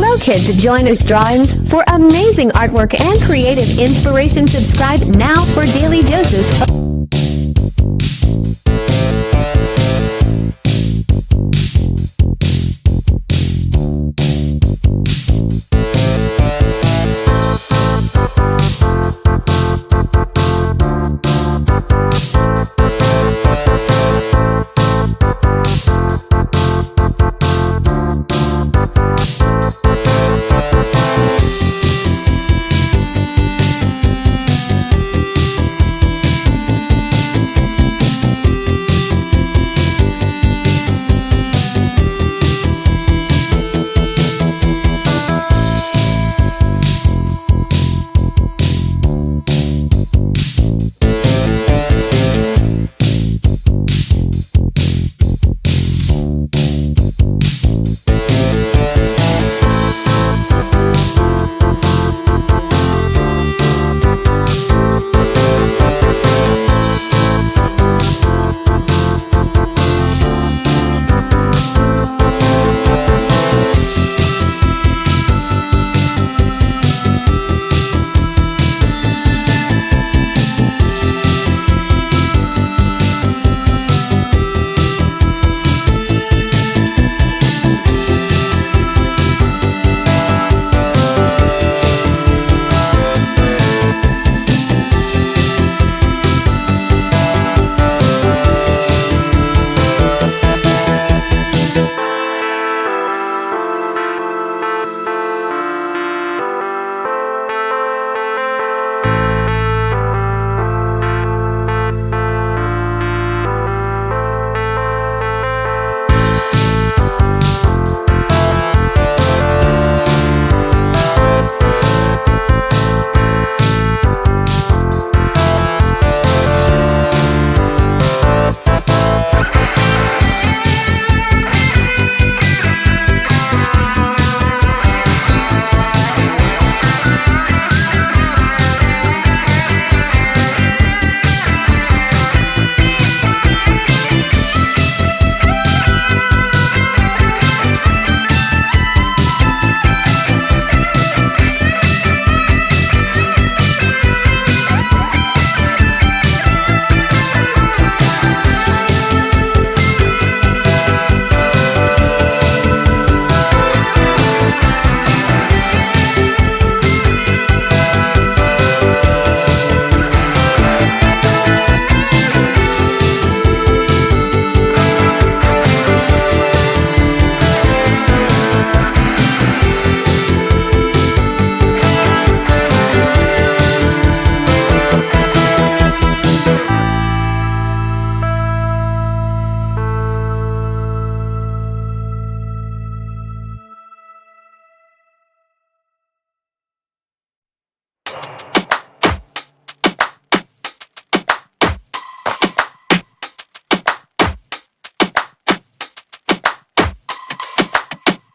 Hello kids, join us drawings for amazing artwork and creative inspiration. Subscribe now for daily doses of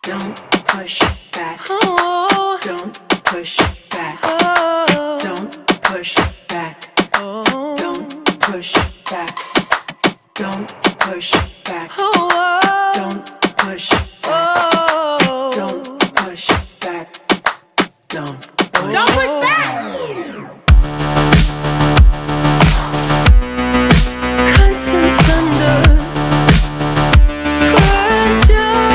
Don't push back. Oh. Don't push back. Oh. Don't push back. Oh. Don't push back. Don't push back. Oh. Don't push back. Oh. Don't push back. Don't push back. Conscience under pressure.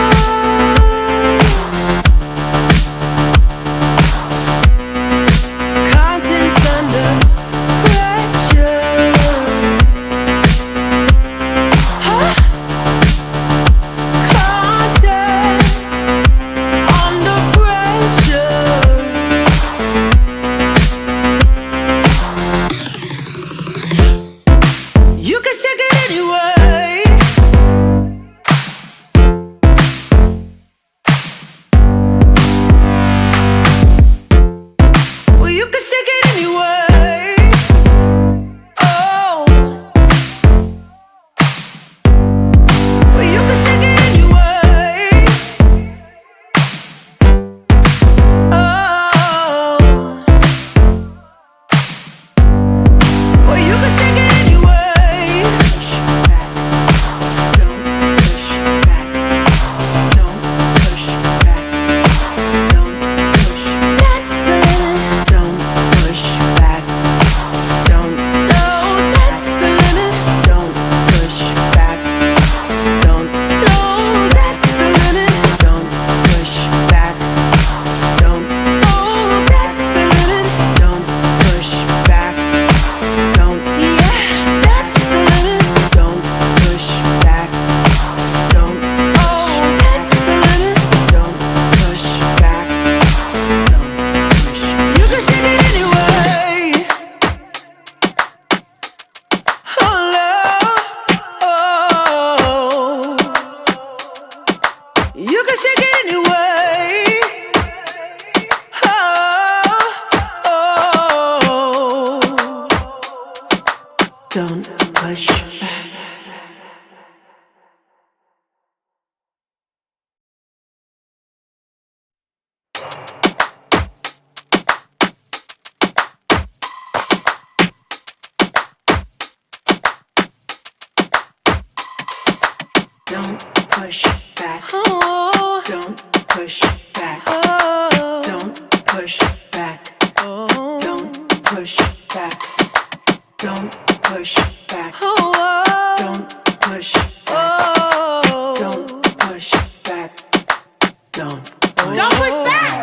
Don't push back.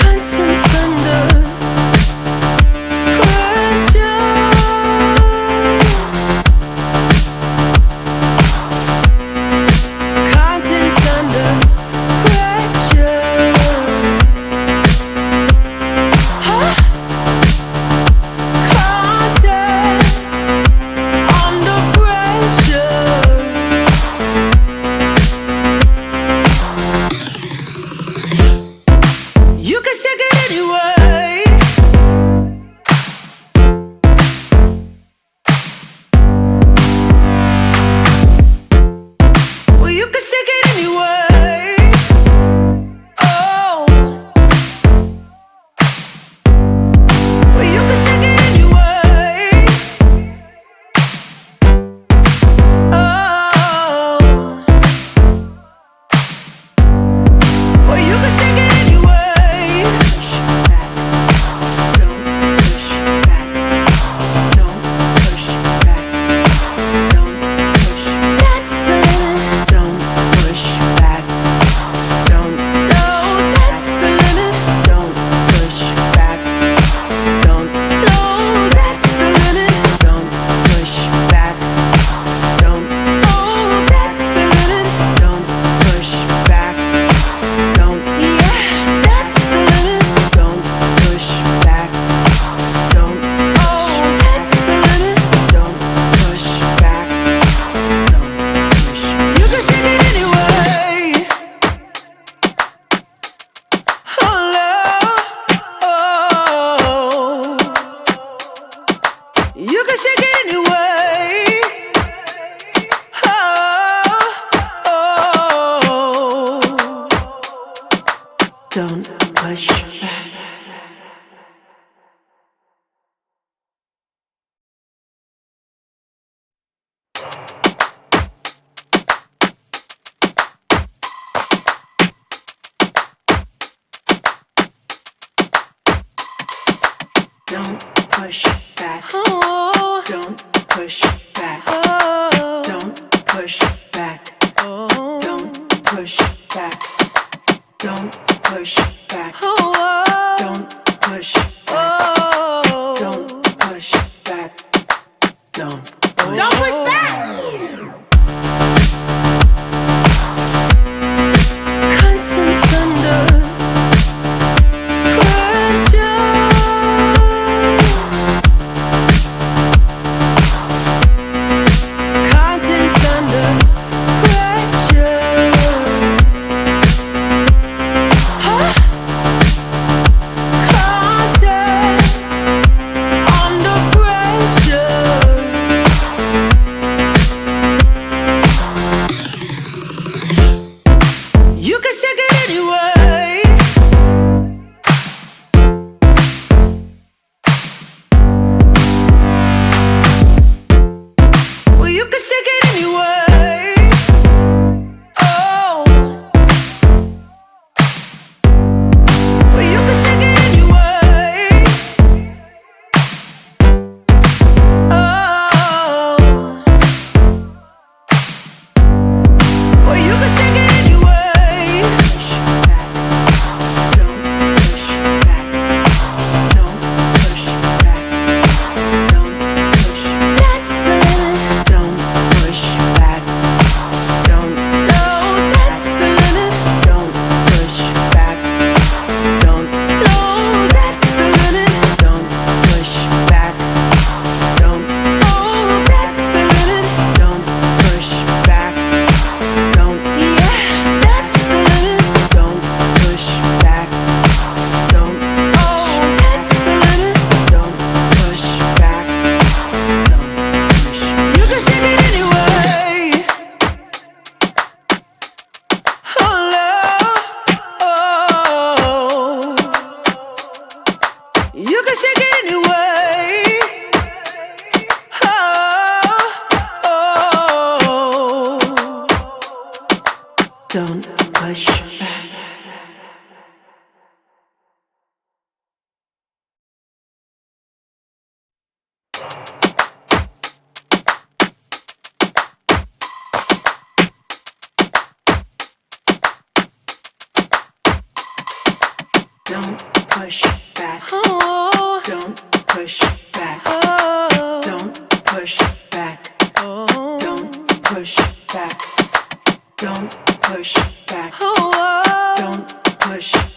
Contents under pressure. Contents under pressure. Huh? Content under pressure. You can shake it anyway. Well, you can shake it anyway. Oh. Well, you can shake it anyway. Oh. Well, you can shake it anyway. Push back. Don't push back. Don't push back. Don't push. That's the limit. Don't push back. Don't. No, that's the limit. Don't push back. Don't. No, that's the limit. Don't push back. Don't. Oh, that's the limit. Don't push back. Don't. Yeah, that's the limit. Don't push back. Don't. Oh, that's the limit. Don't push back. Don't push. You can shake it anyway. Oh, love. Oh. You can shake it anyway. Oh. Don't push back. Don't push back. Oh. Don't push back. Oh. Don't push back. Oh. Don't push back. Don't push back. Oh. Don't push back. Oh. Don't push back. Don't push. Don't push back. Contents under pressure. Contents under pressure. Huh? Content under pressure. You can shake it anyway. Well, you can shake it anyway. Oh. Well, you can shake it anyway. Oh. Well, you can shake it anyway. Push back. Don't push back. Don't push back. Don't push. That's the limit. Don't push back. Don't. No, that's the limit. Don't push back. Don't. No, that's the limit. Don't push back. Don't. Oh, that's the limit. Don't push back. Don't. Yeah, that's the limit. Don't push back. Don't. Oh, that's the limit. Don't push back. Don't push. You can shake it anyway. Oh, love. Oh. You can shake it anyway. Oh. Don't push back. Don't push back. Oh. Don't push back. Oh. Don't push back. Oh. Don't push back. Don't push back. Oh. Don't push